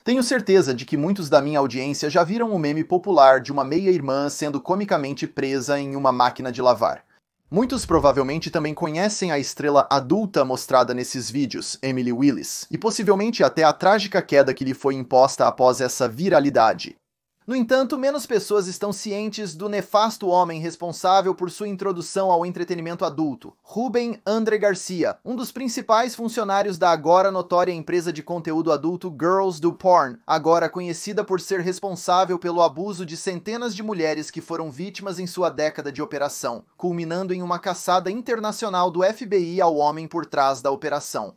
Tenho certeza de que muitos da minha audiência já viram o meme popular de uma meia-irmã sendo comicamente presa em uma máquina de lavar. Muitos provavelmente também conhecem a estrela adulta mostrada nesses vídeos, Emily Willis, e possivelmente até a trágica queda que lhe foi imposta após essa viralidade. No entanto, menos pessoas estão cientes do nefasto homem responsável por sua introdução ao entretenimento adulto, Rubén André Garcia, um dos principais funcionários da agora notória empresa de conteúdo adulto Girls Do Porn, agora conhecida por ser responsável pelo abuso de centenas de mulheres que foram vítimas em sua década de operação, culminando em uma caçada internacional do FBI ao homem por trás da operação.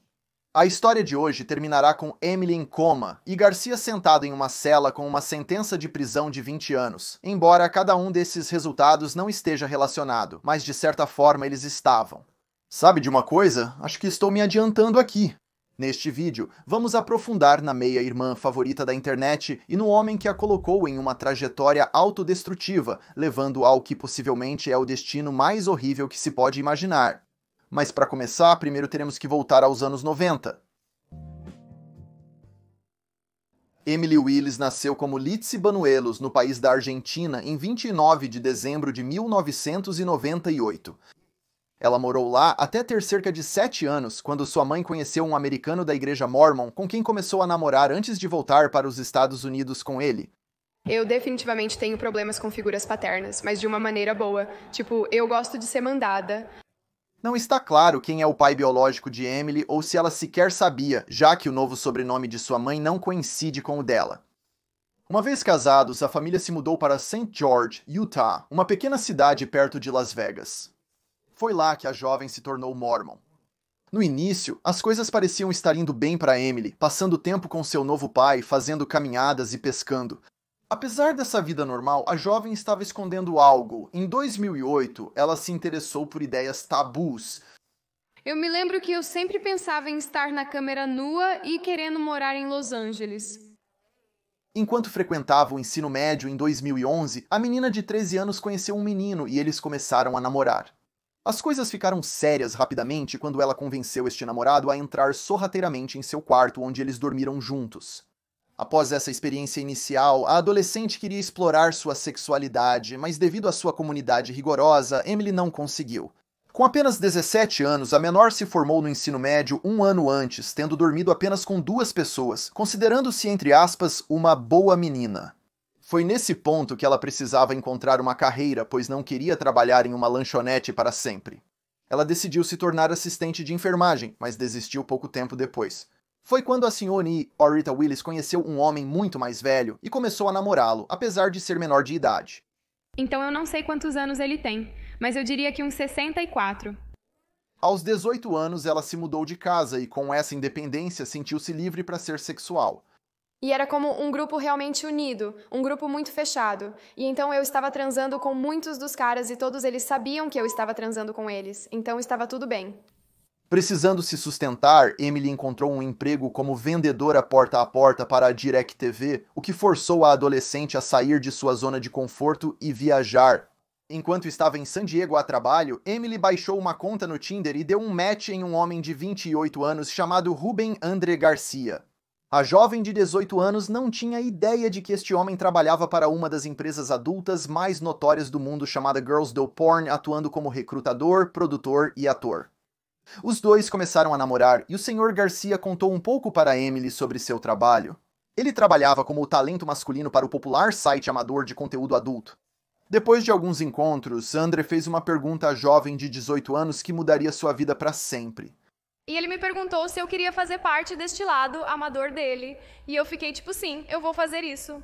A história de hoje terminará com Emily em coma e Garcia sentado em uma cela com uma sentença de prisão de 20 anos, embora cada um desses resultados não esteja relacionado, mas de certa forma eles estavam. Sabe de uma coisa? Acho que estou me adiantando aqui. Neste vídeo, vamos aprofundar na meia-irmã favorita da internet e no homem que a colocou em uma trajetória autodestrutiva, levando ao que possivelmente é o destino mais horrível que se pode imaginar. Mas para começar, primeiro teremos que voltar aos anos 90. Emily Willis nasceu como Litzy Banuelos, no país da Argentina, em 29 de dezembro de 1998. Ela morou lá até ter cerca de 7 anos, quando sua mãe conheceu um americano da igreja Mormon, com quem começou a namorar antes de voltar para os Estados Unidos com ele. Eu definitivamente tenho problemas com figuras paternas, mas de uma maneira boa. Tipo, eu gosto de ser mandada. Não está claro quem é o pai biológico de Emily ou se ela sequer sabia, já que o novo sobrenome de sua mãe não coincide com o dela. Uma vez casados, a família se mudou para St. George, Utah, uma pequena cidade perto de Las Vegas. Foi lá que a jovem se tornou mormon. No início, as coisas pareciam estar indo bem para Emily, passando tempo com seu novo pai, fazendo caminhadas e pescando. Apesar dessa vida normal, a jovem estava escondendo algo. Em 2008, ela se interessou por ideias tabus. Eu me lembro que eu sempre pensava em estar na câmera nua e querendo morar em Los Angeles. Enquanto frequentava o ensino médio em 2011, a menina de 13 anos conheceu um menino e eles começaram a namorar. As coisas ficaram sérias rapidamente quando ela convenceu este namorado a entrar sorrateiramente em seu quarto, onde eles dormiram juntos. Após essa experiência inicial, a adolescente queria explorar sua sexualidade, mas devido à sua comunidade rigorosa, Emily não conseguiu. Com apenas 17 anos, a menor se formou no ensino médio um ano antes, tendo dormido apenas com 2 pessoas, considerando-se, entre aspas, uma boa menina. Foi nesse ponto que ela precisava encontrar uma carreira, pois não queria trabalhar em uma lanchonete para sempre. Ela decidiu se tornar assistente de enfermagem, mas desistiu pouco tempo depois. Foi quando a senhora Orita Willis conheceu um homem muito mais velho e começou a namorá-lo, apesar de ser menor de idade. Então eu não sei quantos anos ele tem, mas eu diria que uns 64. Aos 18 anos, ela se mudou de casa e, com essa independência, sentiu-se livre para ser sexual. E era como um grupo realmente unido, um grupo muito fechado. E então eu estava transando com muitos dos caras e todos eles sabiam que eu estava transando com eles, então estava tudo bem. Precisando se sustentar, Emily encontrou um emprego como vendedora porta a porta para a DirecTV, o que forçou a adolescente a sair de sua zona de conforto e viajar. Enquanto estava em San Diego a trabalho, Emily baixou uma conta no Tinder e deu um match em um homem de 28 anos chamado Rubén André Garcia. A jovem de 18 anos não tinha ideia de que este homem trabalhava para uma das empresas adultas mais notórias do mundo chamada Girls Do Porn, atuando como recrutador, produtor e ator. Os dois começaram a namorar e o Sr. Garcia contou um pouco para Emily sobre seu trabalho. Ele trabalhava como o talento masculino para o popular site amador de conteúdo adulto. Depois de alguns encontros, André fez uma pergunta à jovem de 18 anos que mudaria sua vida para sempre. E ele me perguntou se eu queria fazer parte deste lado amador dele. E eu fiquei tipo, sim, eu vou fazer isso.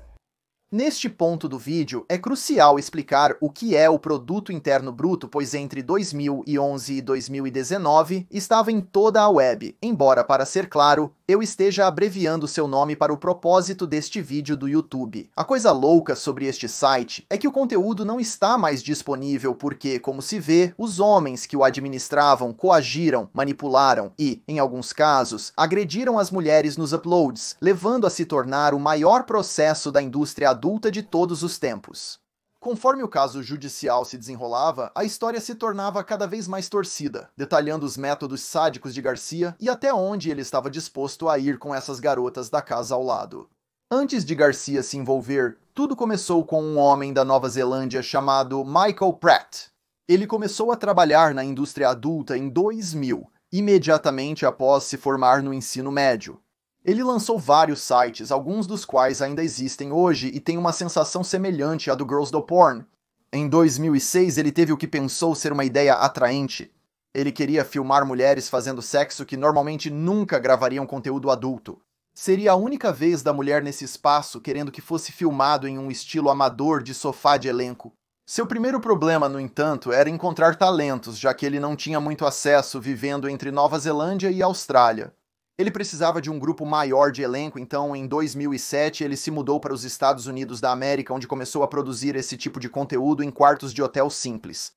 Neste ponto do vídeo, é crucial explicar o que é o Produto Interno Bruto, pois entre 2011 e 2019 estava em toda a web, embora, para ser claro, eu esteja abreviando seu nome para o propósito deste vídeo do YouTube. A coisa louca sobre este site é que o conteúdo não está mais disponível porque, como se vê, os homens que o administravam coagiram, manipularam e, em alguns casos, agrediram as mulheres nos uploads, levando a se tornar o maior processo da indústria adulta de todos os tempos. Conforme o caso judicial se desenrolava, a história se tornava cada vez mais torcida, detalhando os métodos sádicos de Garcia e até onde ele estava disposto a ir com essas garotas da casa ao lado. Antes de Garcia se envolver, tudo começou com um homem da Nova Zelândia chamado Michael Pratt. Ele começou a trabalhar na indústria adulta em 2000, imediatamente após se formar no ensino médio. Ele lançou vários sites, alguns dos quais ainda existem hoje e têm uma sensação semelhante à do Girls Do Porn. Em 2006, ele teve o que pensou ser uma ideia atraente. Ele queria filmar mulheres fazendo sexo que normalmente nunca gravariam conteúdo adulto. Seria a única vez da mulher nesse espaço querendo que fosse filmado em um estilo amador de sofá de elenco. Seu primeiro problema, no entanto, era encontrar talentos, já que ele não tinha muito acesso vivendo entre Nova Zelândia e Austrália. Ele precisava de um grupo maior de elenco, então em 2007 ele se mudou para os Estados Unidos da América, onde começou a produzir esse tipo de conteúdo em quartos de hotel simples.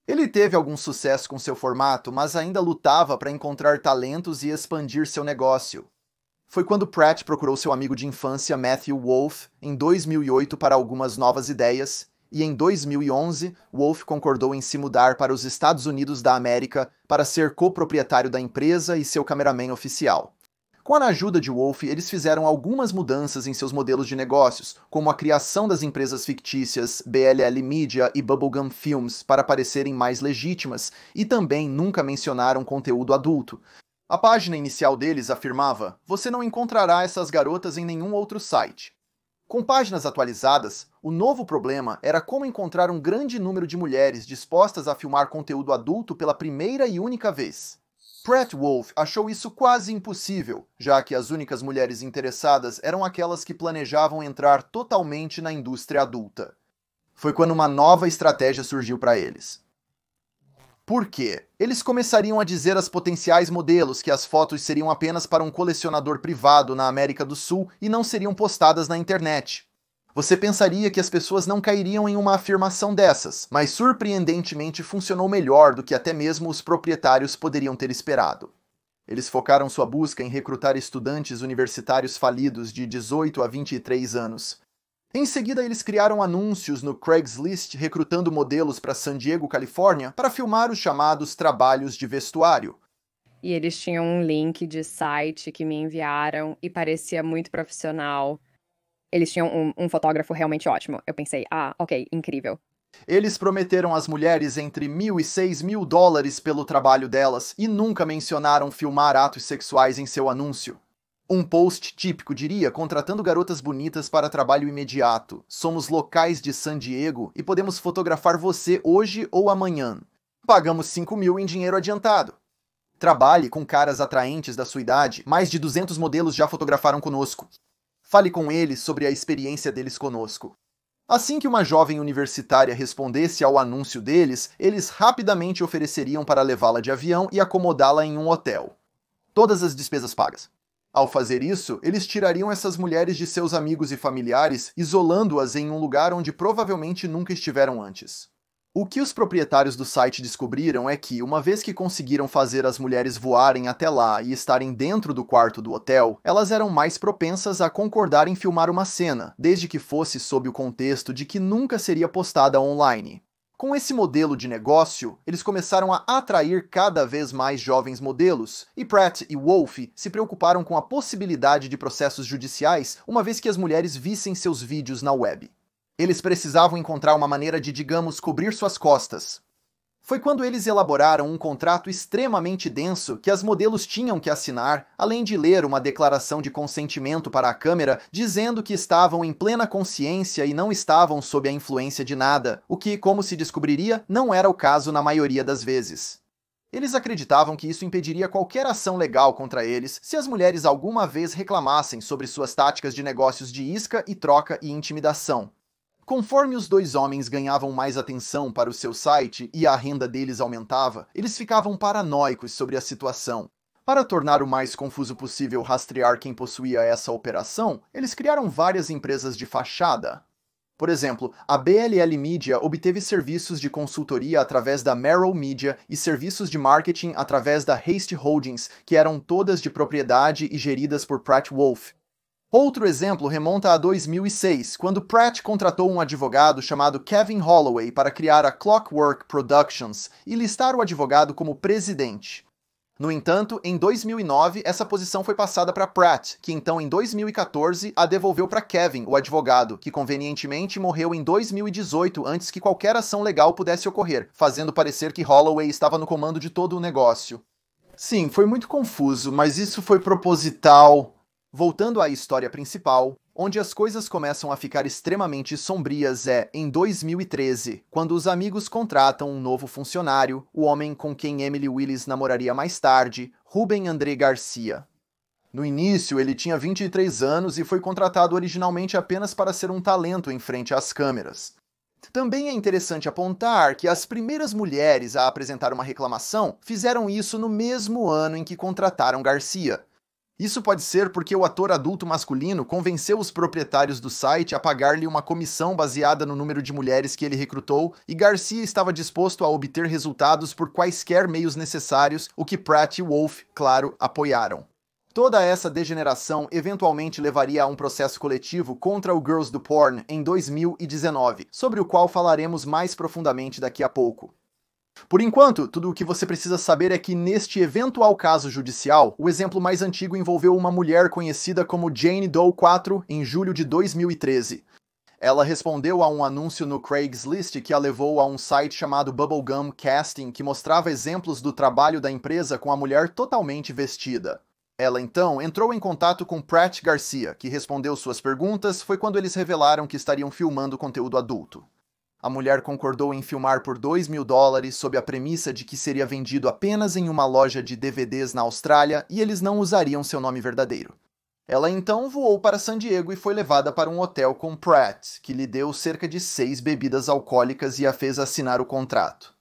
Ele teve algum sucesso com seu formato, mas ainda lutava para encontrar talentos e expandir seu negócio. Foi quando Pratt procurou seu amigo de infância Matthew Wolff em 2008 para algumas novas ideias, e em 2011 Wolff concordou em se mudar para os Estados Unidos da América para ser coproprietário da empresa e seu cameraman oficial. Com a ajuda de Wolff, eles fizeram algumas mudanças em seus modelos de negócios, como a criação das empresas fictícias BLL Media e Bubblegum Films para parecerem mais legítimas, e também nunca mencionaram conteúdo adulto. A página inicial deles afirmava: "Você não encontrará essas garotas em nenhum outro site." Com páginas atualizadas, o novo problema era como encontrar um grande número de mulheres dispostas a filmar conteúdo adulto pela primeira e única vez. Pratt Wolff achou isso quase impossível, já que as únicas mulheres interessadas eram aquelas que planejavam entrar totalmente na indústria adulta. Foi quando uma nova estratégia surgiu para eles. Por quê? Eles começariam a dizer às potenciais modelos que as fotos seriam apenas para um colecionador privado na América do Sul e não seriam postadas na internet. Você pensaria que as pessoas não cairiam em uma afirmação dessas, mas surpreendentemente funcionou melhor do que até mesmo os proprietários poderiam ter esperado. Eles focaram sua busca em recrutar estudantes universitários falidos de 18 a 23 anos. Em seguida, eles criaram anúncios no Craigslist recrutando modelos para San Diego, Califórnia, para filmar os chamados trabalhos de vestuário. E eles tinham um link de site que me enviaram e parecia muito profissional. Eles tinham um fotógrafo realmente ótimo. Eu pensei, ok, incrível. Eles prometeram às mulheres entre $1.000 e $6.000 pelo trabalho delas e nunca mencionaram filmar atos sexuais em seu anúncio. Um post típico diria, contratando garotas bonitas para trabalho imediato. Somos locais de San Diego e podemos fotografar você hoje ou amanhã. Pagamos $5.000 em dinheiro adiantado. Trabalhe com caras atraentes da sua idade, mais de 200 modelos já fotografaram conosco. Fale com eles sobre a experiência deles conosco. Assim que uma jovem universitária respondesse ao anúncio deles, eles rapidamente ofereceriam para levá-la de avião e acomodá-la em um hotel. Todas as despesas pagas. Ao fazer isso, eles tirariam essas mulheres de seus amigos e familiares, isolando-as em um lugar onde provavelmente nunca estiveram antes. O que os proprietários do site descobriram é que, uma vez que conseguiram fazer as mulheres voarem até lá e estarem dentro do quarto do hotel, elas eram mais propensas a concordar em filmar uma cena, desde que fosse sob o contexto de que nunca seria postada online. Com esse modelo de negócio, eles começaram a atrair cada vez mais jovens modelos, e Pratt e Wolff se preocuparam com a possibilidade de processos judiciais, uma vez que as mulheres vissem seus vídeos na web. Eles precisavam encontrar uma maneira de, digamos, cobrir suas costas. Foi quando eles elaboraram um contrato extremamente denso que as modelos tinham que assinar, além de ler uma declaração de consentimento para a câmera dizendo que estavam em plena consciência e não estavam sob a influência de nada, o que, como se descobriria, não era o caso na maioria das vezes. Eles acreditavam que isso impediria qualquer ação legal contra eles se as mulheres alguma vez reclamassem sobre suas táticas de negócios de isca e troca e intimidação. Conforme os dois homens ganhavam mais atenção para o seu site e a renda deles aumentava, eles ficavam paranoicos sobre a situação. Para tornar o mais confuso possível rastrear quem possuía essa operação, eles criaram várias empresas de fachada. Por exemplo, a BLL Media obteve serviços de consultoria através da Merrill Media e serviços de marketing através da Haste Holdings, que eram todas de propriedade e geridas por Pratt Wolff. Outro exemplo remonta a 2006, quando Pratt contratou um advogado chamado Kevin Holloway para criar a Clockwork Productions e listar o advogado como presidente. No entanto, em 2009, essa posição foi passada para Pratt, que então em 2014 a devolveu para Kevin, o advogado, que convenientemente morreu em 2018 antes que qualquer ação legal pudesse ocorrer, fazendo parecer que Holloway estava no comando de todo o negócio. Sim, foi muito confuso, mas isso foi proposital. Voltando à história principal, onde as coisas começam a ficar extremamente sombrias é em 2013, quando os amigos contratam um novo funcionário, o homem com quem Emily Willis namoraria mais tarde, Ruben André Garcia. No início, ele tinha 23 anos e foi contratado originalmente apenas para ser um talento em frente às câmeras. Também é interessante apontar que as primeiras mulheres a apresentar uma reclamação fizeram isso no mesmo ano em que contrataram Garcia. Isso pode ser porque o ator adulto masculino convenceu os proprietários do site a pagar-lhe uma comissão baseada no número de mulheres que ele recrutou, e Garcia estava disposto a obter resultados por quaisquer meios necessários, o que Pratt e Wolff, claro, apoiaram. Toda essa degeneração eventualmente levaria a um processo coletivo contra o Girls do Porn em 2019, sobre o qual falaremos mais profundamente daqui a pouco. Por enquanto, tudo o que você precisa saber é que neste eventual caso judicial, o exemplo mais antigo envolveu uma mulher conhecida como Jane Doe 4 em julho de 2013. Ela respondeu a um anúncio no Craigslist que a levou a um site chamado Bubblegum Casting, que mostrava exemplos do trabalho da empresa com a mulher totalmente vestida. Ela então entrou em contato com Pratt Garcia, que respondeu suas perguntas. Foi quando eles revelaram que estariam filmando conteúdo adulto. A mulher concordou em filmar por $2.000 sob a premissa de que seria vendido apenas em uma loja de DVDs na Austrália e eles não usariam seu nome verdadeiro. Ela então voou para San Diego e foi levada para um hotel com Pratt, que lhe deu cerca de 6 bebidas alcoólicas e a fez assinar o contrato.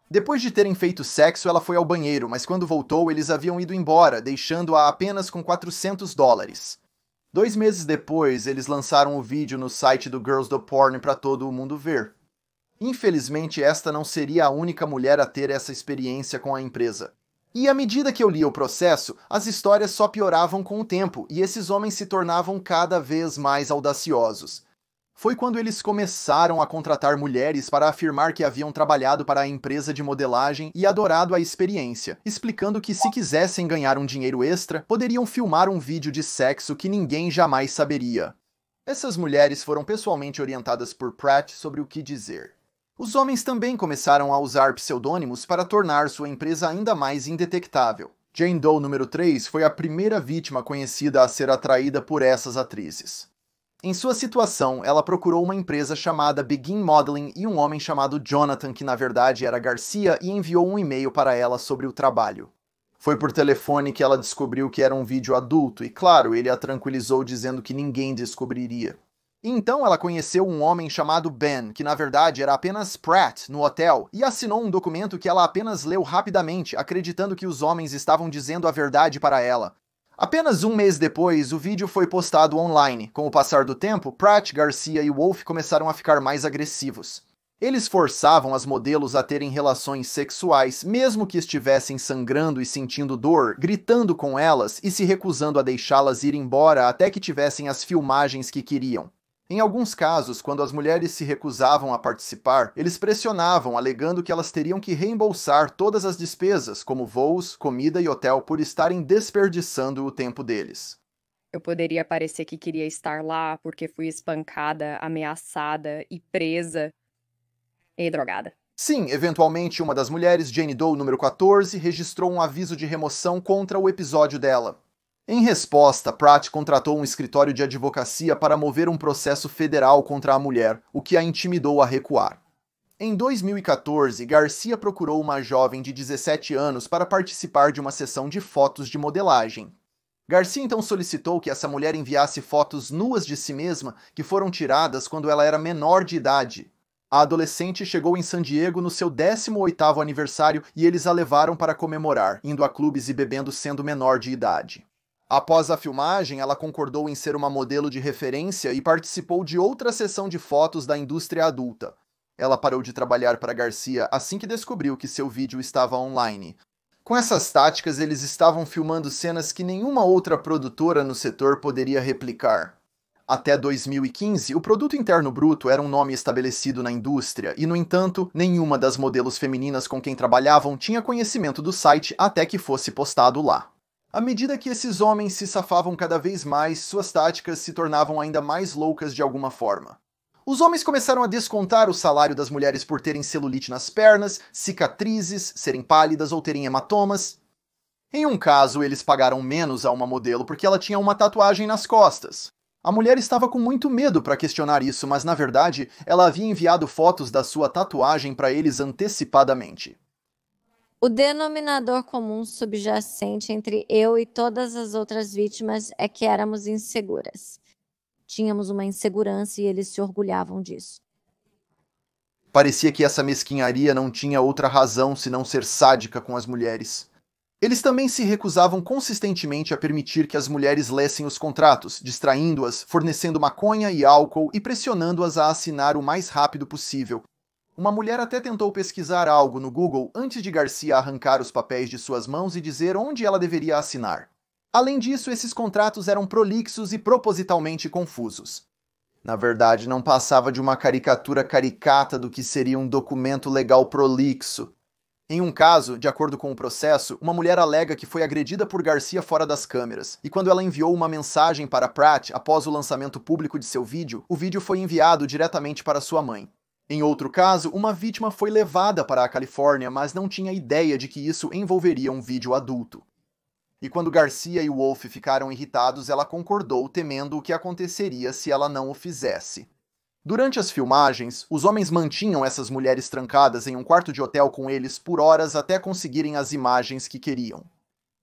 Depois de terem feito sexo, ela foi ao banheiro, mas quando voltou, eles haviam ido embora, deixando-a apenas com $400. 2 meses depois, eles lançaram o vídeo no site do Girls do Porn para todo o mundo ver. Infelizmente, esta não seria a única mulher a ter essa experiência com a empresa. E à medida que eu lia o processo, as histórias só pioravam com o tempo, e esses homens se tornavam cada vez mais audaciosos. Foi quando eles começaram a contratar mulheres para afirmar que haviam trabalhado para a empresa de modelagem e adorado a experiência, explicando que se quisessem ganhar um dinheiro extra, poderiam filmar um vídeo de sexo que ninguém jamais saberia. Essas mulheres foram pessoalmente orientadas por Pratt sobre o que dizer. Os homens também começaram a usar pseudônimos para tornar sua empresa ainda mais indetectável. Jane Doe número 3 foi a primeira vítima conhecida a ser atraída por essas atrizes. Em sua situação, ela procurou uma empresa chamada Begin Modeling e um homem chamado Jonathan, que na verdade era Garcia, e enviou um e-mail para ela sobre o trabalho. Foi por telefone que ela descobriu que era um vídeo adulto e, claro, ele a tranquilizou dizendo que ninguém descobriria. Então ela conheceu um homem chamado Ben, que na verdade era apenas Pratt, no hotel, e assinou um documento que ela apenas leu rapidamente, acreditando que os homens estavam dizendo a verdade para ela. Apenas um mês depois, o vídeo foi postado online. Com o passar do tempo, Pratt, Garcia e Wolff começaram a ficar mais agressivos. Eles forçavam as modelos a terem relações sexuais, mesmo que estivessem sangrando e sentindo dor, gritando com elas e se recusando a deixá-las ir embora até que tivessem as filmagens que queriam. Em alguns casos, quando as mulheres se recusavam a participar, eles pressionavam, alegando que elas teriam que reembolsar todas as despesas, como voos, comida e hotel, por estarem desperdiçando o tempo deles. Eu poderia parecer que queria estar lá porque fui espancada, ameaçada e presa e drogada. Sim, eventualmente uma das mulheres, Jane Doe número 14, registrou um aviso de remoção contra o episódio dela. Em resposta, Pratt contratou um escritório de advocacia para mover um processo federal contra a mulher, o que a intimidou a recuar. Em 2014, Garcia procurou uma jovem de 17 anos para participar de uma sessão de fotos de modelagem. Garcia então solicitou que essa mulher enviasse fotos nuas de si mesma que foram tiradas quando ela era menor de idade. A adolescente chegou em San Diego no seu 18º aniversário e eles a levaram para comemorar, indo a clubes e bebendo sendo menor de idade. Após a filmagem, ela concordou em ser uma modelo de referência e participou de outra sessão de fotos da indústria adulta. Ela parou de trabalhar para Garcia assim que descobriu que seu vídeo estava online. Com essas táticas, eles estavam filmando cenas que nenhuma outra produtora no setor poderia replicar. Até 2015, o produto interno bruto era um nome estabelecido na indústria e, no entanto, nenhuma das modelos femininas com quem trabalhavam tinha conhecimento do site até que fosse postado lá. À medida que esses homens se safavam cada vez mais, suas táticas se tornavam ainda mais loucas de alguma forma. Os homens começaram a descontar o salário das mulheres por terem celulite nas pernas, cicatrizes, serem pálidas ou terem hematomas. Em um caso, eles pagaram menos a uma modelo porque ela tinha uma tatuagem nas costas. A mulher estava com muito medo para questionar isso, mas na verdade, ela havia enviado fotos da sua tatuagem para eles antecipadamente. O denominador comum subjacente entre eu e todas as outras vítimas é que éramos inseguras. Tínhamos uma insegurança e eles se orgulhavam disso. Parecia que essa mesquinharia não tinha outra razão senão ser sádica com as mulheres. Eles também se recusavam consistentemente a permitir que as mulheres lessem os contratos, distraindo-as, fornecendo maconha e álcool e pressionando-as a assinar o mais rápido possível. Uma mulher até tentou pesquisar algo no Google antes de Garcia arrancar os papéis de suas mãos e dizer onde ela deveria assinar. Além disso, esses contratos eram prolixos e propositalmente confusos. Na verdade, não passava de uma caricatura caricata do que seria um documento legal prolixo. Em um caso, de acordo com o processo, uma mulher alega que foi agredida por Garcia fora das câmeras, e quando ela enviou uma mensagem para Pratt após o lançamento público de seu vídeo, o vídeo foi enviado diretamente para sua mãe. Em outro caso, uma vítima foi levada para a Califórnia, mas não tinha ideia de que isso envolveria um vídeo adulto. E quando Garcia e Wolf ficaram irritados, ela concordou, temendo o que aconteceria se ela não o fizesse. Durante as filmagens, os homens mantinham essas mulheres trancadas em um quarto de hotel com eles por horas até conseguirem as imagens que queriam.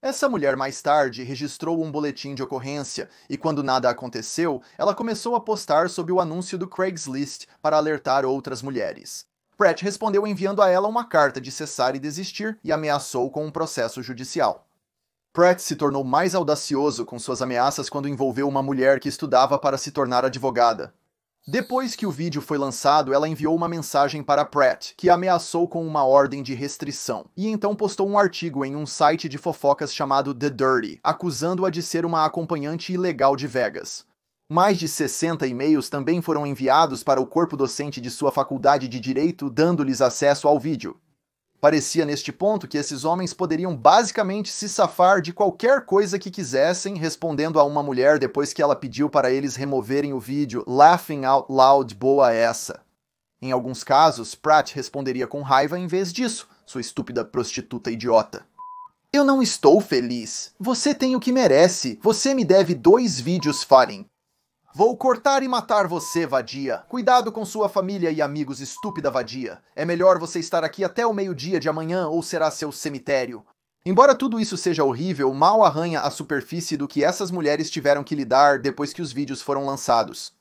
Essa mulher mais tarde registrou um boletim de ocorrência e, quando nada aconteceu, ela começou a postar sob o anúncio do Craigslist para alertar outras mulheres. Pratt respondeu enviando a ela uma carta de cessar e desistir e ameaçou com um processo judicial. Pratt se tornou mais audacioso com suas ameaças quando envolveu uma mulher que estudava para se tornar advogada. Depois que o vídeo foi lançado, ela enviou uma mensagem para Pratt, que a ameaçou com uma ordem de restrição, e então postou um artigo em um site de fofocas chamado The Dirty, acusando-a de ser uma acompanhante ilegal de Vegas. Mais de 60 e-mails também foram enviados para o corpo docente de sua faculdade de Direito, dando-lhes acesso ao vídeo. Parecia neste ponto que esses homens poderiam basicamente se safar de qualquer coisa que quisessem, respondendo a uma mulher depois que ela pediu para eles removerem o vídeo "Laughing out loud, boa essa". Em alguns casos, Pratt responderia com raiva em vez disso, sua estúpida prostituta idiota. Eu não estou feliz. Você tem o que merece. Você me deve 2 vídeos Farin. Vou cortar e matar você, vadia. Cuidado com sua família e amigos, estúpida vadia. É melhor você estar aqui até o meio-dia de amanhã ou será seu cemitério. Embora tudo isso seja horrível, mal arranha a superfície do que essas mulheres tiveram que lidar depois que os vídeos foram lançados.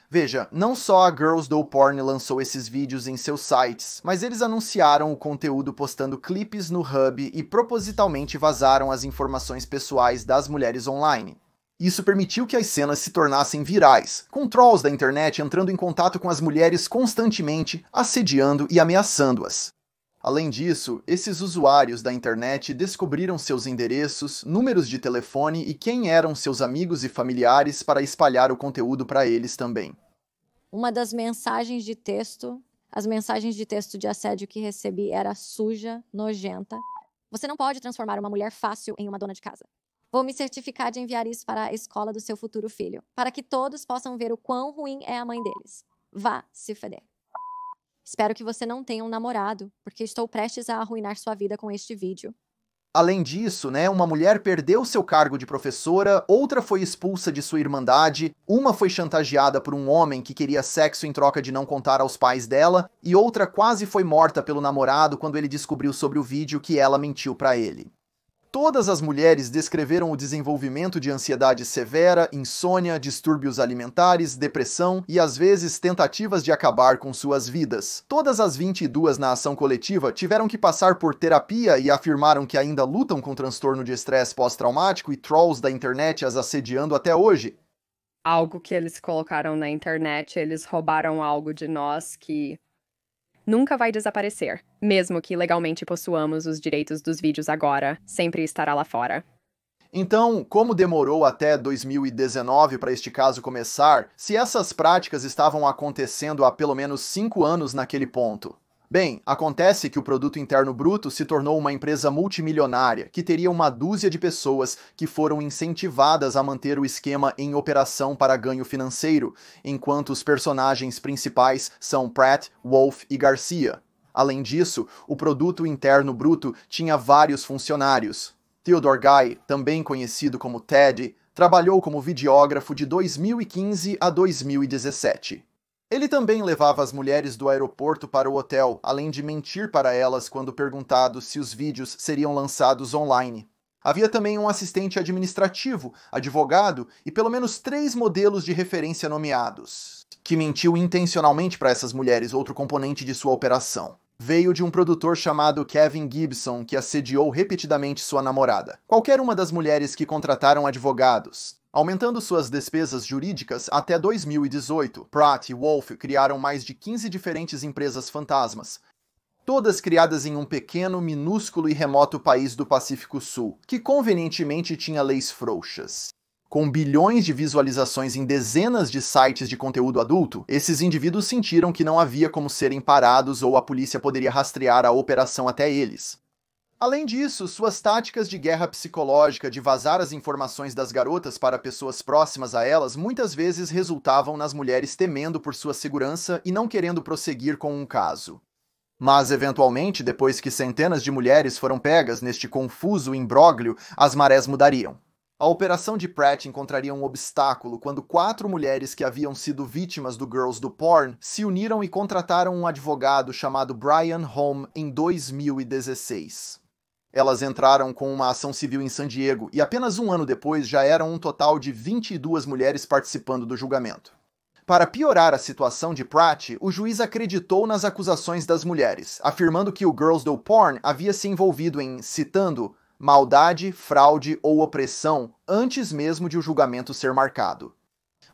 Veja, não só a Girls Do Porn lançou esses vídeos em seus sites, mas eles anunciaram o conteúdo postando clipes no Hub e propositalmente vazaram as informações pessoais das mulheres online. Isso permitiu que as cenas se tornassem virais, com trolls da internet entrando em contato com as mulheres constantemente, assediando e ameaçando-as. Além disso, esses usuários da internet descobriram seus endereços, números de telefone e quem eram seus amigos e familiares para espalhar o conteúdo para eles também. Uma das mensagens de texto, as mensagens de texto de assédio que recebi era suja, nojenta. Você não pode transformar uma mulher fácil em uma dona de casa. Vou me certificar de enviar isso para a escola do seu futuro filho, para que todos possam ver o quão ruim é a mãe deles. Vá se feder. Espero que você não tenha um namorado, porque estou prestes a arruinar sua vida com este vídeo. Além disso, uma mulher perdeu seu cargo de professora, outra foi expulsa de sua irmandade, uma foi chantageada por um homem que queria sexo em troca de não contar aos pais dela, e outra quase foi morta pelo namorado quando ele descobriu sobre o vídeo que ela mentiu para ele. Todas as mulheres descreveram o desenvolvimento de ansiedade severa, insônia, distúrbios alimentares, depressão e, às vezes, tentativas de acabar com suas vidas. Todas as 22 na ação coletiva tiveram que passar por terapia e afirmaram que ainda lutam com transtorno de estresse pós-traumático e trolls da internet as assediando até hoje. Algo que eles colocaram na internet, eles roubaram algo de nós que nunca vai desaparecer, mesmo que legalmente possuamos os direitos dos vídeos agora, sempre estará lá fora. Então, como demorou até 2019 para este caso começar, se essas práticas estavam acontecendo há pelo menos 5 anos naquele ponto? Bem, acontece que o Produto Interno Bruto se tornou uma empresa multimilionária, que teria uma dúzia de pessoas que foram incentivadas a manter o esquema em operação para ganho financeiro, enquanto os personagens principais são Pratt, Wolf e Garcia. Além disso, o Produto Interno Bruto tinha vários funcionários. Theodore Guy, também conhecido como Ted, trabalhou como videógrafo de 2015 a 2017. Ele também levava as mulheres do aeroporto para o hotel, além de mentir para elas quando perguntado se os vídeos seriam lançados online. Havia também um assistente administrativo, advogado e pelo menos 3 modelos de referência nomeados, que mentiu intencionalmente para essas mulheres, outro componente de sua operação. Veio de um produtor chamado Kevin Gibson, que assediou repetidamente sua namorada. Qualquer uma das mulheres que contrataram advogados. Aumentando suas despesas jurídicas, até 2018, Pratt e Wolf criaram mais de 15 diferentes empresas fantasmas, todas criadas em um pequeno, minúsculo e remoto país do Pacífico Sul, que convenientemente tinha leis frouxas. Com bilhões de visualizações em dezenas de sites de conteúdo adulto, esses indivíduos sentiram que não havia como serem parados ou a polícia poderia rastrear a operação até eles. Além disso, suas táticas de guerra psicológica de vazar as informações das garotas para pessoas próximas a elas muitas vezes resultavam nas mulheres temendo por sua segurança e não querendo prosseguir com um caso. Mas, eventualmente, depois que centenas de mulheres foram pegas neste confuso imbróglio, as marés mudariam. A operação de Pratt encontraria um obstáculo quando 4 mulheres que haviam sido vítimas do Girls do Porn se uniram e contrataram um advogado chamado Brian Home em 2016. Elas entraram com uma ação civil em San Diego e apenas um ano depois já eram um total de 22 mulheres participando do julgamento. Para piorar a situação de Pratt, o juiz acreditou nas acusações das mulheres, afirmando que o Girls do Porn havia se envolvido em, citando, maldade, fraude ou opressão antes mesmo de o julgamento ser marcado.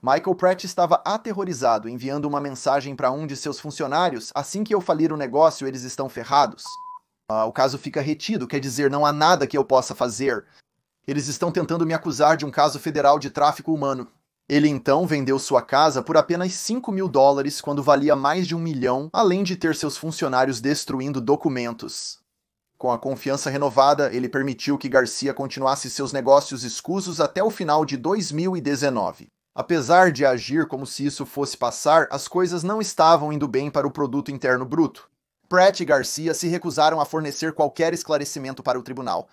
Michael Pratt estava aterrorizado, enviando uma mensagem para um de seus funcionários: assim que eu falir o negócio, eles estão ferrados. O caso fica retido, quer dizer, não há nada que eu possa fazer. Eles estão tentando me acusar de um caso federal de tráfico humano. Ele então vendeu sua casa por apenas $5.000 quando valia mais de $1 milhão, além de ter seus funcionários destruindo documentos. Com a confiança renovada, ele permitiu que Garcia continuasse seus negócios escusos até o final de 2019. Apesar de agir como se isso fosse passar, as coisas não estavam indo bem para o Produto Interno Bruto. Pratt e Garcia se recusaram a fornecer qualquer esclarecimento para o tribunal.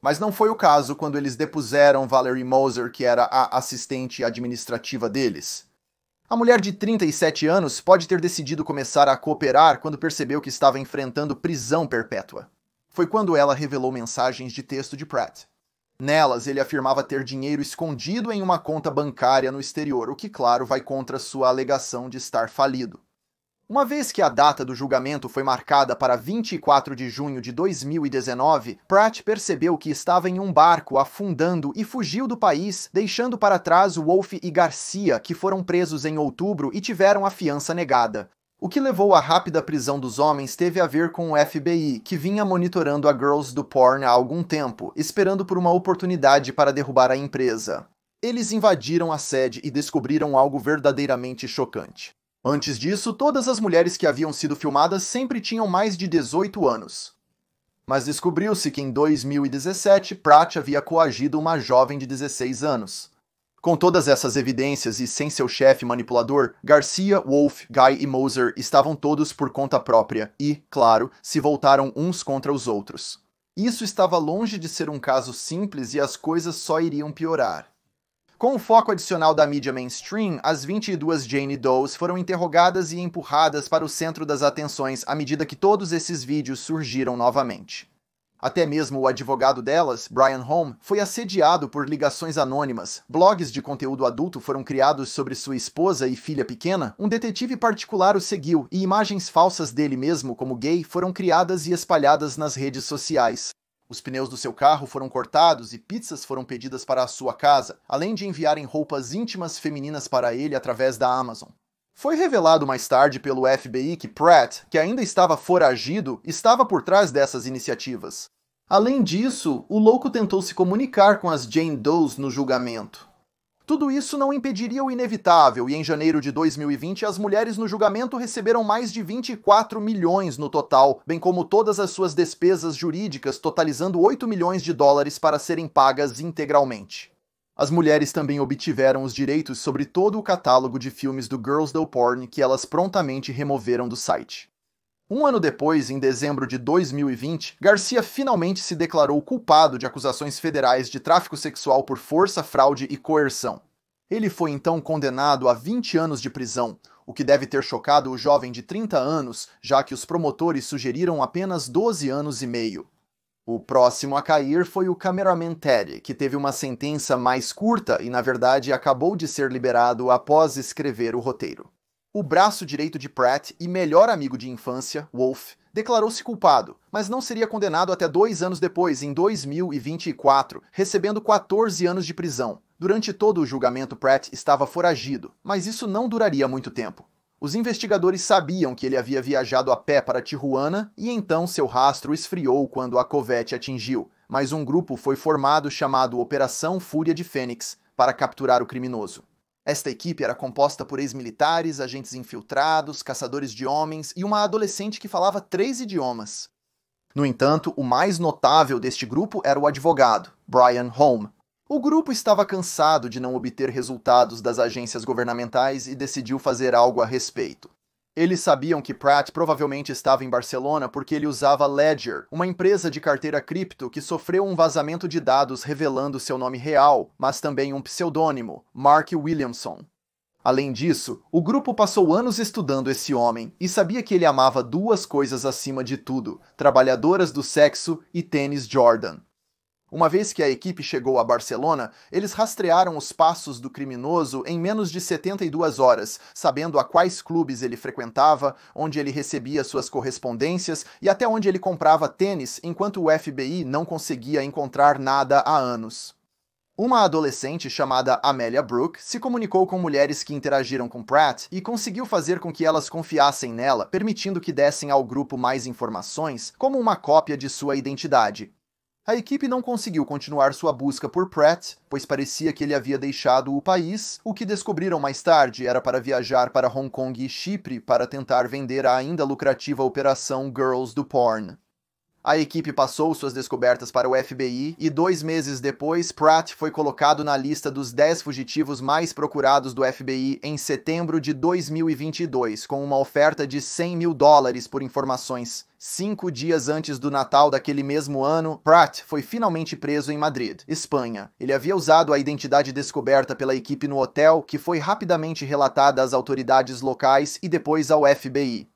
Mas não foi o caso quando eles depuseram Valerie Moser, que era a assistente administrativa deles. A mulher de 37 anos pode ter decidido começar a cooperar quando percebeu que estava enfrentando prisão perpétua. Foi quando ela revelou mensagens de texto de Pratt. Nelas, ele afirmava ter dinheiro escondido em uma conta bancária no exterior, o que, claro, vai contra sua alegação de estar falido. Uma vez que a data do julgamento foi marcada para 24 de junho de 2019, Pratt percebeu que estava em um barco afundando e fugiu do país, deixando para trás Wolf e Garcia, que foram presos em outubro e tiveram a fiança negada. O que levou à rápida prisão dos homens teve a ver com o FBI, que vinha monitorando a Girls do Porn há algum tempo, esperando por uma oportunidade para derrubar a empresa. Eles invadiram a sede e descobriram algo verdadeiramente chocante. Antes disso, todas as mulheres que haviam sido filmadas sempre tinham mais de 18 anos. Mas descobriu-se que em 2017, Pratt havia coagido uma jovem de 16 anos. Com todas essas evidências e sem seu chefe manipulador, Garcia, Wolf, Guy e Moser estavam todos por conta própria e, claro, se voltaram uns contra os outros. Isso estava longe de ser um caso simples e as coisas só iriam piorar. Com o foco adicional da mídia mainstream, as 22 Jane Does foram interrogadas e empurradas para o centro das atenções à medida que todos esses vídeos surgiram novamente. Até mesmo o advogado delas, Brian Home, foi assediado por ligações anônimas, blogs de conteúdo adulto foram criados sobre sua esposa e filha pequena, um detetive particular o seguiu e imagens falsas dele mesmo como gay foram criadas e espalhadas nas redes sociais. Os pneus do seu carro foram cortados e pizzas foram pedidas para a sua casa, além de enviarem roupas íntimas femininas para ele através da Amazon. Foi revelado mais tarde pelo FBI que Pratt, que ainda estava foragido, estava por trás dessas iniciativas. Além disso, o louco tentou se comunicar com as Jane Does no julgamento. Tudo isso não impediria o inevitável, e em janeiro de 2020 as mulheres no julgamento receberam mais de 24 milhões no total, bem como todas as suas despesas jurídicas, totalizando 8 milhões de dólares para serem pagas integralmente. As mulheres também obtiveram os direitos sobre todo o catálogo de filmes do Girls Do Porn que elas prontamente removeram do site. Um ano depois, em dezembro de 2020, Garcia finalmente se declarou culpado de acusações federais de tráfico sexual por força, fraude e coerção. Ele foi então condenado a 20 anos de prisão, o que deve ter chocado o jovem de 30 anos, já que os promotores sugeriram apenas 12 anos e meio. O próximo a cair foi o cameraman Ted, que teve uma sentença mais curta e, na verdade, acabou de ser liberado após escrever o roteiro. O braço direito de Pratt e melhor amigo de infância, Wolf, declarou-se culpado, mas não seria condenado até 2 anos depois, em 2024, recebendo 14 anos de prisão. Durante todo o julgamento, Pratt estava foragido, mas isso não duraria muito tempo. Os investigadores sabiam que ele havia viajado a pé para Tijuana e então seu rastro esfriou quando a Covete atingiu, mas um grupo foi formado chamado Operação Fúria de Fênix para capturar o criminoso. Esta equipe era composta por ex-militares, agentes infiltrados, caçadores de homens e uma adolescente que falava 3 idiomas. No entanto, o mais notável deste grupo era o advogado, Brian Holm. O grupo estava cansado de não obter resultados das agências governamentais e decidiu fazer algo a respeito. Eles sabiam que Pratt provavelmente estava em Barcelona porque ele usava Ledger, uma empresa de carteira cripto que sofreu um vazamento de dados revelando seu nome real, mas também um pseudônimo, Mark Williamson. Além disso, o grupo passou anos estudando esse homem e sabia que ele amava 2 coisas acima de tudo: trabalhadoras do sexo e tênis Jordan. Uma vez que a equipe chegou a Barcelona, eles rastrearam os passos do criminoso em menos de 72 horas, sabendo a quais clubes ele frequentava, onde ele recebia suas correspondências e até onde ele comprava tênis, enquanto o FBI não conseguia encontrar nada há anos. Uma adolescente chamada Amelia Brooke se comunicou com mulheres que interagiram com Pratt e conseguiu fazer com que elas confiassem nela, permitindo que dessem ao grupo mais informações, como uma cópia de sua identidade. A equipe não conseguiu continuar sua busca por Pratt, pois parecia que ele havia deixado o país. O que descobriram mais tarde era para viajar para Hong Kong e Chipre para tentar vender a ainda lucrativa operação Girls Do Porn. A equipe passou suas descobertas para o FBI e 2 meses depois, Pratt foi colocado na lista dos 10 fugitivos mais procurados do FBI em setembro de 2022, com uma oferta de $100 mil por informações. 5 dias antes do Natal daquele mesmo ano, Pratt foi finalmente preso em Madrid, Espanha. Ele havia usado a identidade descoberta pela equipe no hotel, que foi rapidamente relatada às autoridades locais e depois ao FBI.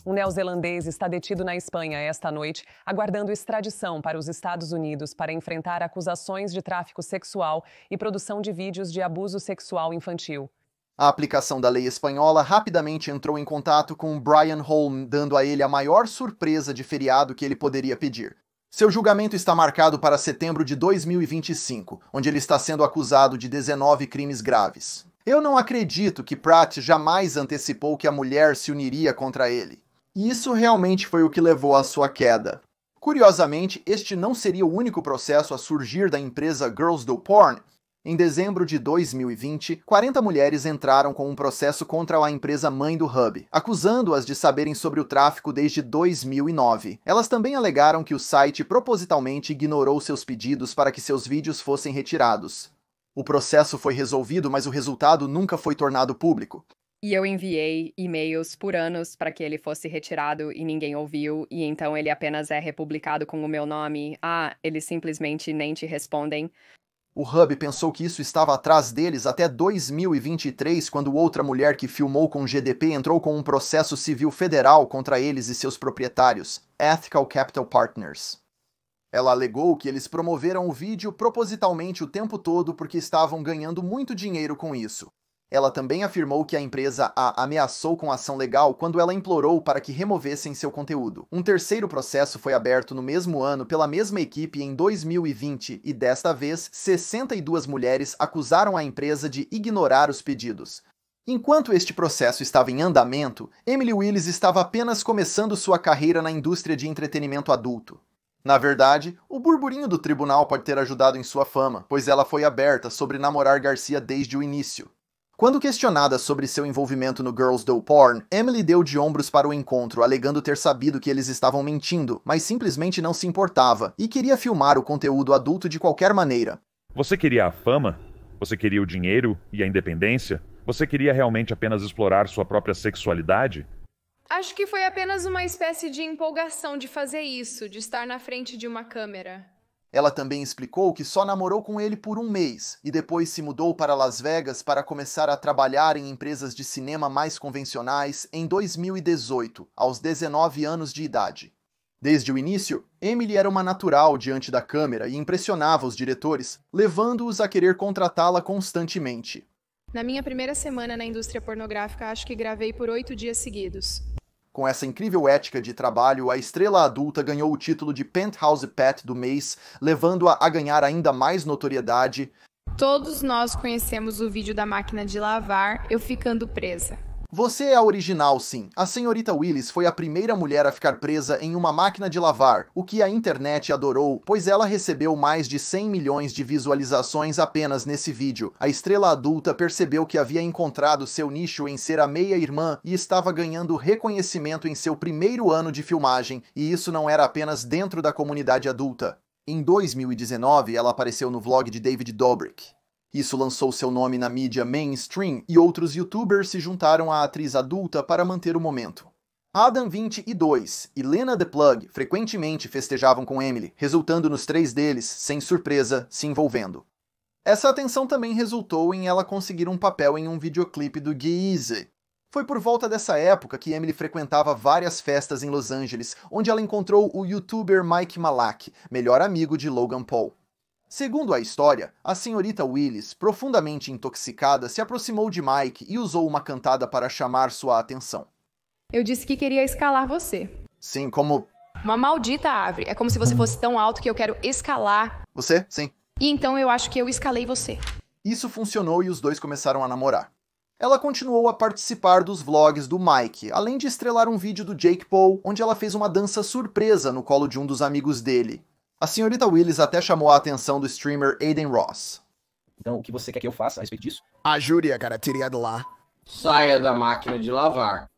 Um neozelandês está detido na Espanha esta noite, aguardando extradição para os Estados Unidos para enfrentar acusações de tráfico sexual e produção de vídeos de abuso sexual infantil. A aplicação da lei espanhola rapidamente entrou em contato com Brian Holm, dando a ele a maior surpresa de feriado que ele poderia pedir. Seu julgamento está marcado para setembro de 2025, onde ele está sendo acusado de 19 crimes graves. Eu não acredito que Pratt jamais antecipou que a mulher se uniria contra ele. E isso realmente foi o que levou à sua queda. Curiosamente, este não seria o único processo a surgir da empresa Girls Do Porn. Em dezembro de 2020, 40 mulheres entraram com um processo contra a empresa mãe do Hub, acusando-as de saberem sobre o tráfico desde 2009. Elas também alegaram que o site propositalmente ignorou seus pedidos para que seus vídeos fossem retirados. O processo foi resolvido, mas o resultado nunca foi tornado público. E eu enviei e-mails por anos para que ele fosse retirado e ninguém ouviu, e então ele apenas é republicado com o meu nome. Eles simplesmente nem te respondem. O Hub pensou que isso estava atrás deles até 2023, quando outra mulher que filmou com GDP entrou com um processo civil federal contra eles e seus proprietários, Ethical Capital Partners. Ela alegou que eles promoveram o vídeo propositalmente o tempo todo porque estavam ganhando muito dinheiro com isso. Ela também afirmou que a empresa a ameaçou com ação legal quando ela implorou para que removessem seu conteúdo. Um terceiro processo foi aberto no mesmo ano pela mesma equipe em 2020 e, desta vez, 62 mulheres acusaram a empresa de ignorar os pedidos. Enquanto este processo estava em andamento, Emily Willis estava apenas começando sua carreira na indústria de entretenimento adulto. Na verdade, o burburinho do tribunal pode ter ajudado em sua fama, pois ela foi aberta sobre namorar Garcia desde o início. Quando questionada sobre seu envolvimento no Girls Do Porn, Emily deu de ombros para o encontro, alegando ter sabido que eles estavam mentindo, mas simplesmente não se importava e queria filmar o conteúdo adulto de qualquer maneira. Você queria a fama? Você queria o dinheiro e a independência? Você queria realmente apenas explorar sua própria sexualidade? Acho que foi apenas uma espécie de empolgação de fazer isso, de estar na frente de uma câmera. Ela também explicou que só namorou com ele por um mês e depois se mudou para Las Vegas para começar a trabalhar em empresas de cinema mais convencionais em 2018, aos 19 anos de idade. Desde o início, Emily era uma natural diante da câmera e impressionava os diretores, levando-os a querer contratá-la constantemente. Na minha primeira semana na indústria pornográfica, acho que gravei por 8 dias seguidos. Com essa incrível ética de trabalho, a estrela adulta ganhou o título de Penthouse Pet do mês, levando-a a ganhar ainda mais notoriedade. Todos nós conhecemos o vídeo da máquina de lavar, eu ficando presa. Você é a original, sim. A senhorita Willis foi a primeira mulher a ficar presa em uma máquina de lavar, o que a internet adorou, pois ela recebeu mais de 100 milhões de visualizações apenas nesse vídeo. A estrela adulta percebeu que havia encontrado seu nicho em ser a meia-irmã e estava ganhando reconhecimento em seu primeiro ano de filmagem, e isso não era apenas dentro da comunidade adulta. Em 2019, ela apareceu no vlog de David Dobrik. Isso lançou seu nome na mídia mainstream e outros youtubers se juntaram à atriz adulta para manter o momento. Adam22 e Lena The Plug frequentemente festejavam com Emily, resultando nos 3 deles, sem surpresa, se envolvendo. Essa atenção também resultou em ela conseguir um papel em um videoclipe do G-Eazy. Foi por volta dessa época que Emily frequentava várias festas em Los Angeles, onde ela encontrou o youtuber Mike Malak, melhor amigo de Logan Paul. Segundo a história, a senhorita Willis, profundamente intoxicada, se aproximou de Mike e usou uma cantada para chamar sua atenção. Eu disse que queria escalar você. Sim, como... Uma maldita árvore. É como se você fosse tão alto que eu quero escalar. Você? Sim. E então eu acho que eu escalei você. Isso funcionou e os dois começaram a namorar. Ela continuou a participar dos vlogs do Mike, além de estrelar um vídeo do Jake Paul, onde ela fez uma dança surpresa no colo de um dos amigos dele. A senhorita Willis até chamou a atenção do streamer Aiden Ross. Então, o que você quer que eu faça a respeito disso? Ajude-a, cara, tirado lá. Saia da máquina de lavar.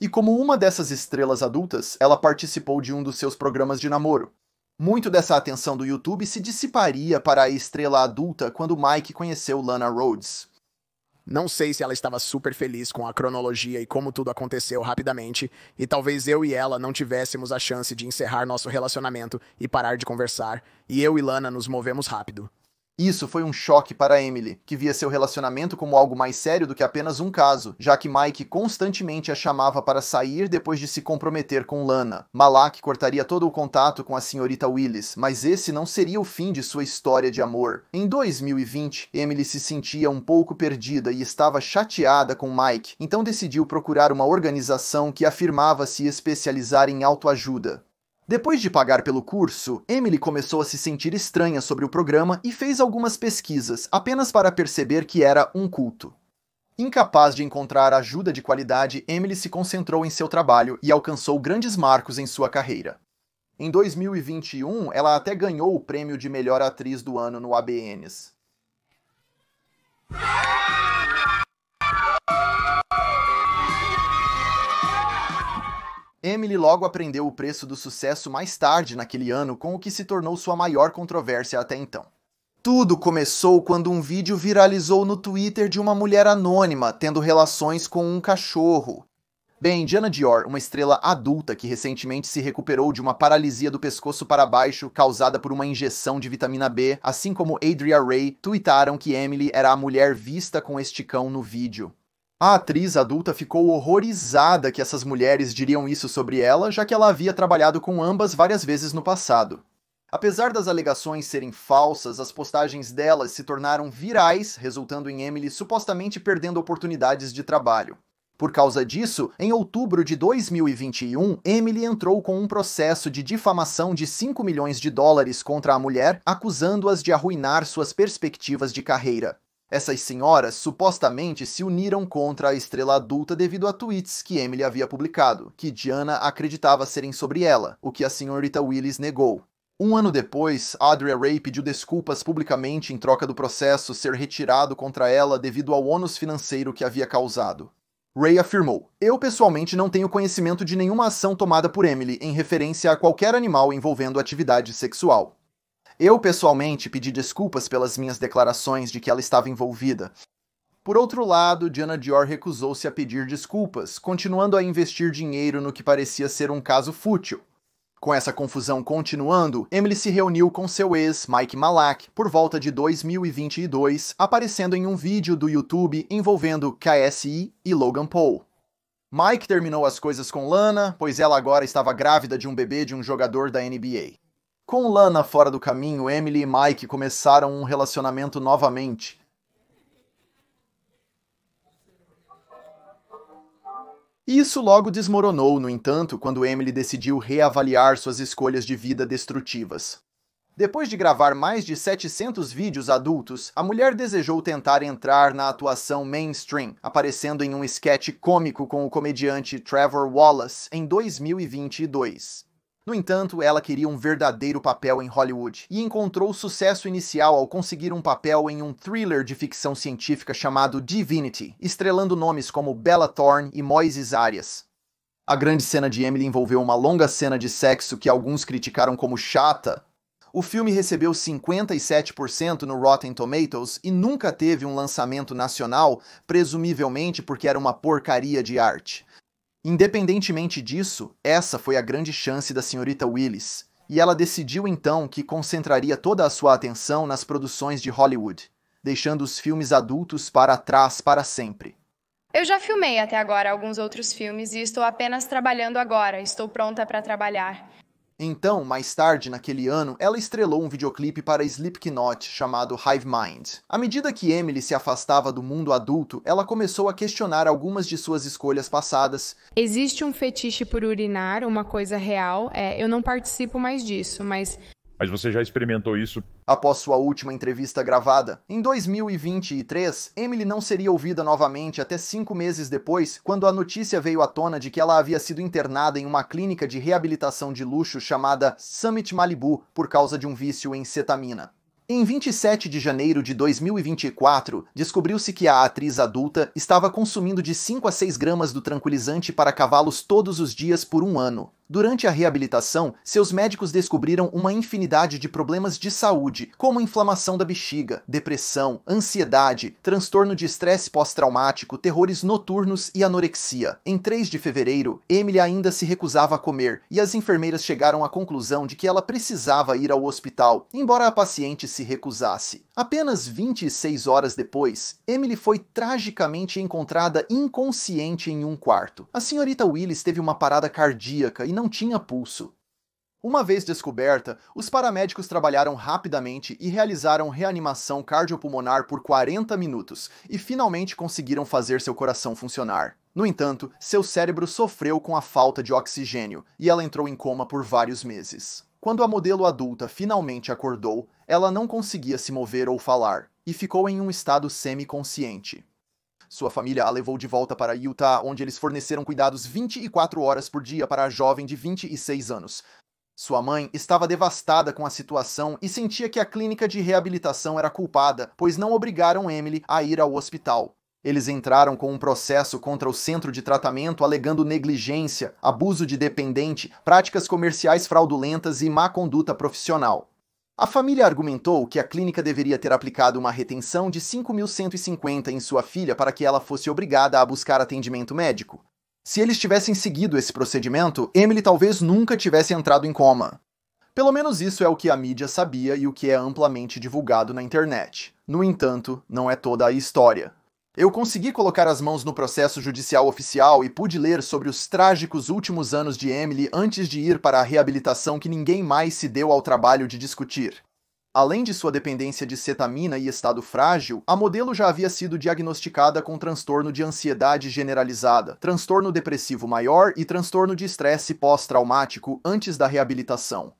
E como uma dessas estrelas adultas, ela participou de um dos seus programas de namoro. Muito dessa atenção do YouTube se dissiparia para a estrela adulta quando Mike conheceu Lana Rhoades. Não sei se ela estava super feliz com a cronologia e como tudo aconteceu rapidamente, e talvez eu e ela não tivéssemos a chance de encerrar nosso relacionamento e parar de conversar, e eu e Lana nos movemos rápido. Isso foi um choque para Emily, que via seu relacionamento como algo mais sério do que apenas um caso, já que Mike constantemente a chamava para sair depois de se comprometer com Lana. Malak cortaria todo o contato com a senhorita Willis, mas esse não seria o fim de sua história de amor. Em 2020, Emily se sentia um pouco perdida e estava chateada com Mike, então decidiu procurar uma organização que afirmava se especializar em autoajuda. Depois de pagar pelo curso, Emily começou a se sentir estranha sobre o programa e fez algumas pesquisas, apenas para perceber que era um culto. Incapaz de encontrar ajuda de qualidade, Emily se concentrou em seu trabalho e alcançou grandes marcos em sua carreira. Em 2021, ela até ganhou o prêmio de melhor atriz do ano no ABNs. Emily logo aprendeu o preço do sucesso mais tarde naquele ano, com o que se tornou sua maior controvérsia até então. Tudo começou quando um vídeo viralizou no Twitter de uma mulher anônima tendo relações com um cachorro. Bem, Diana Dior, uma estrela adulta que recentemente se recuperou de uma paralisia do pescoço para baixo causada por uma injeção de vitamina B, assim como Adria Ray, tweetaram que Emily era a mulher vista com este cão no vídeo. A atriz adulta ficou horrorizada que essas mulheres diriam isso sobre ela, já que ela havia trabalhado com ambas várias vezes no passado. Apesar das alegações serem falsas, as postagens delas se tornaram virais, resultando em Emily supostamente perdendo oportunidades de trabalho. Por causa disso, em outubro de 2021, Emily entrou com um processo de difamação de 5 milhões de dólares contra a mulher, acusando-as de arruinar suas perspectivas de carreira. Essas senhoras supostamente se uniram contra a estrela adulta devido a tweets que Emily havia publicado, que Diana acreditava serem sobre ela, o que a senhorita Willis negou. Um ano depois, Audrey Ray pediu desculpas publicamente em troca do processo ser retirado contra ela devido ao ônus financeiro que havia causado. Ray afirmou: "Eu pessoalmente não tenho conhecimento de nenhuma ação tomada por Emily em referência a qualquer animal envolvendo atividade sexual. Eu pessoalmente pedi desculpas pelas minhas declarações de que ela estava envolvida." Por outro lado, Diana Dior recusou-se a pedir desculpas, continuando a investir dinheiro no que parecia ser um caso fútil. Com essa confusão continuando, Emily se reuniu com seu ex, Mike Malak, por volta de 2022, aparecendo em um vídeo do YouTube envolvendo KSI e Logan Paul. Mike terminou as coisas com Lana, pois ela agora estava grávida de um bebê de um jogador da NBA. Com Lana fora do caminho, Emily e Mike começaram um relacionamento novamente. Isso logo desmoronou, no entanto, quando Emily decidiu reavaliar suas escolhas de vida destrutivas. Depois de gravar mais de 700 vídeos adultos, a mulher desejou tentar entrar na atuação mainstream, aparecendo em um esquete cômico com o comediante Trevor Wallace em 2022. No entanto, ela queria um verdadeiro papel em Hollywood e encontrou sucesso inicial ao conseguir um papel em um thriller de ficção científica chamado Divinity, estrelando nomes como Bella Thorne e Moises Arias. A grande cena de Emily envolveu uma longa cena de sexo que alguns criticaram como chata. O filme recebeu 57% no Rotten Tomatoes e nunca teve um lançamento nacional, presumivelmente porque era uma porcaria de arte. Independentemente disso, essa foi a grande chance da senhorita Willis, e ela decidiu então que concentraria toda a sua atenção nas produções de Hollywood, deixando os filmes adultos para trás para sempre. Eu já filmei até agora alguns outros filmes e estou apenas trabalhando agora, estou pronta para trabalhar. Então, mais tarde naquele ano, ela estrelou um videoclipe para Slipknot chamado Hive Mind. À medida que Emily se afastava do mundo adulto, ela começou a questionar algumas de suas escolhas passadas. Existe um fetiche por urinar, uma coisa real. Eu não participo mais disso, mas você já experimentou isso? Após sua última entrevista gravada, em 2023, Emily não seria ouvida novamente até 5 meses depois, quando a notícia veio à tona de que ela havia sido internada em uma clínica de reabilitação de luxo chamada Summit Malibu por causa de um vício em cetamina. Em 27 de janeiro de 2024, descobriu-se que a atriz adulta estava consumindo de 5 a 6 gramas do tranquilizante para cavalos todos os dias por um ano. Durante a reabilitação, seus médicos descobriram uma infinidade de problemas de saúde, como inflamação da bexiga, depressão, ansiedade, transtorno de estresse pós-traumático, terrores noturnos e anorexia. Em 3 de fevereiro, Emily ainda se recusava a comer, e as enfermeiras chegaram à conclusão de que ela precisava ir ao hospital, embora a paciente se recusasse. Apenas 26 horas depois, Emily foi tragicamente encontrada inconsciente em um quarto. A senhorita Willis teve uma parada cardíaca e não tinha pulso. Uma vez descoberta, os paramédicos trabalharam rapidamente e realizaram reanimação cardiopulmonar por 40 minutos e finalmente conseguiram fazer seu coração funcionar. No entanto, seu cérebro sofreu com a falta de oxigênio e ela entrou em coma por vários meses. Quando a modelo adulta finalmente acordou, ela não conseguia se mover ou falar e ficou em um estado semi-consciente. Sua família a levou de volta para Utah, onde eles forneceram cuidados 24 horas por dia para a jovem de 26 anos. Sua mãe estava devastada com a situação e sentia que a clínica de reabilitação era culpada, pois não obrigaram Emily a ir ao hospital. Eles entraram com um processo contra o centro de tratamento alegando negligência, abuso de dependente, práticas comerciais fraudulentas e má conduta profissional. A família argumentou que a clínica deveria ter aplicado uma retenção de 5.150 em sua filha para que ela fosse obrigada a buscar atendimento médico. Se eles tivessem seguido esse procedimento, Emily talvez nunca tivesse entrado em coma. Pelo menos isso é o que a mídia sabia e o que é amplamente divulgado na internet. No entanto, não é toda a história. Eu consegui colocar as mãos no processo judicial oficial e pude ler sobre os trágicos últimos anos de Emily antes de ir para a reabilitação que ninguém mais se deu ao trabalho de discutir. Além de sua dependência de cetamina e estado frágil, a modelo já havia sido diagnosticada com transtorno de ansiedade generalizada, transtorno depressivo maior e transtorno de estresse pós-traumático antes da reabilitação.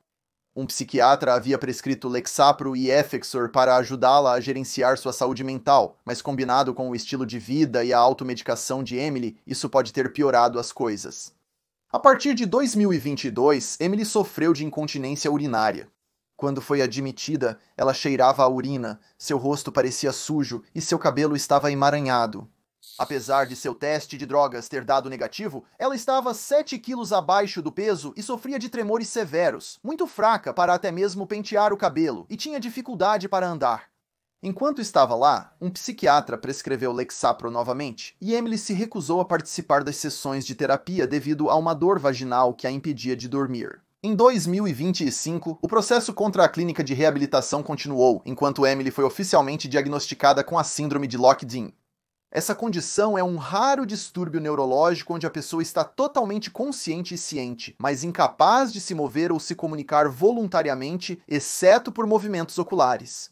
Um psiquiatra havia prescrito Lexapro e Effexor para ajudá-la a gerenciar sua saúde mental, mas combinado com o estilo de vida e a automedicação de Emily, isso pode ter piorado as coisas. A partir de 2022, Emily sofreu de incontinência urinária. Quando foi admitida, ela cheirava a urina, seu rosto parecia sujo e seu cabelo estava emaranhado. Apesar de seu teste de drogas ter dado negativo, ela estava 7 quilos abaixo do peso e sofria de tremores severos, muito fraca para até mesmo pentear o cabelo, e tinha dificuldade para andar. Enquanto estava lá, um psiquiatra prescreveu Lexapro novamente, e Emily se recusou a participar das sessões de terapia devido a uma dor vaginal que a impedia de dormir. Em 2025, o processo contra a clínica de reabilitação continuou, enquanto Emily foi oficialmente diagnosticada com a síndrome de Locked-in. Essa condição é um raro distúrbio neurológico onde a pessoa está totalmente consciente e ciente, mas incapaz de se mover ou se comunicar voluntariamente, exceto por movimentos oculares.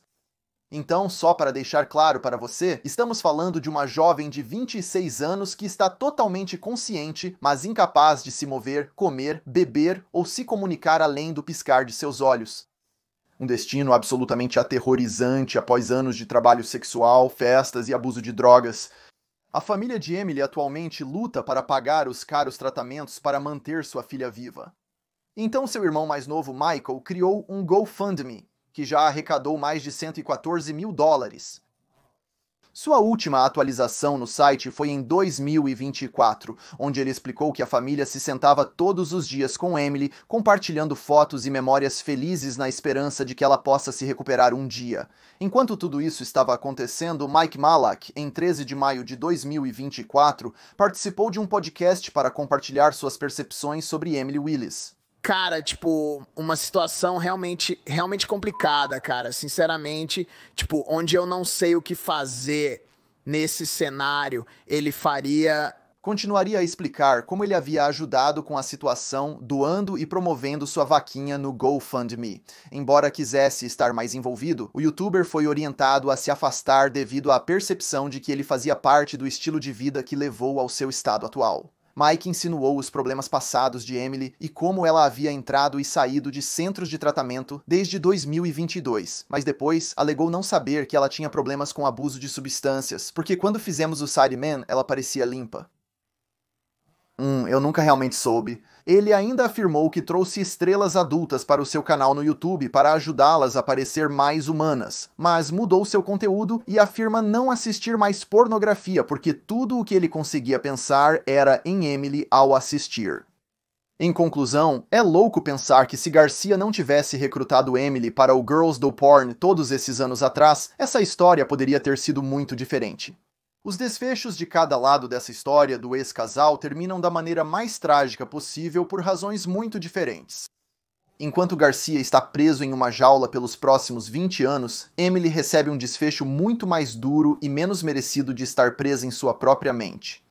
Então, só para deixar claro para você, estamos falando de uma jovem de 26 anos que está totalmente consciente, mas incapaz de se mover, comer, beber ou se comunicar além do piscar de seus olhos. Um destino absolutamente aterrorizante após anos de trabalho sexual, festas e abuso de drogas. A família de Emily atualmente luta para pagar os caros tratamentos para manter sua filha viva. Então seu irmão mais novo, Michael, criou um GoFundMe, que já arrecadou mais de $114 mil. Sua última atualização no site foi em 2024, onde ele explicou que a família se sentava todos os dias com Emily, compartilhando fotos e memórias felizes na esperança de que ela possa se recuperar um dia. Enquanto tudo isso estava acontecendo, Mike Malak, em 13 de maio de 2024, participou de um podcast para compartilhar suas percepções sobre Emily Willis. Cara, tipo, uma situação realmente complicada, cara. Sinceramente, tipo, onde eu não sei o que fazer nesse cenário, ele faria... Continuaria a explicar como ele havia ajudado com a situação, doando e promovendo sua vaquinha no GoFundMe. Embora quisesse estar mais envolvido, o youtuber foi orientado a se afastar devido à percepção de que ele fazia parte do estilo de vida que levou ao seu estado atual. Mike insinuou os problemas passados de Emily e como ela havia entrado e saído de centros de tratamento desde 2022, mas depois alegou não saber que ela tinha problemas com abuso de substâncias, porque quando fizemos o Sideman, ela parecia limpa. Eu nunca realmente soube. Ele ainda afirmou que trouxe estrelas adultas para o seu canal no YouTube para ajudá-las a parecer mais humanas, mas mudou seu conteúdo e afirma não assistir mais pornografia porque tudo o que ele conseguia pensar era em Emily ao assistir. Em conclusão, é louco pensar que se Garcia não tivesse recrutado Emily para o Girls Do Porn todos esses anos atrás, essa história poderia ter sido muito diferente. Os desfechos de cada lado dessa história do ex-casal terminam da maneira mais trágica possível por razões muito diferentes. Enquanto Garcia está preso em uma jaula pelos próximos 20 anos, Emily recebe um desfecho muito mais duro e menos merecido de estar presa em sua própria mente.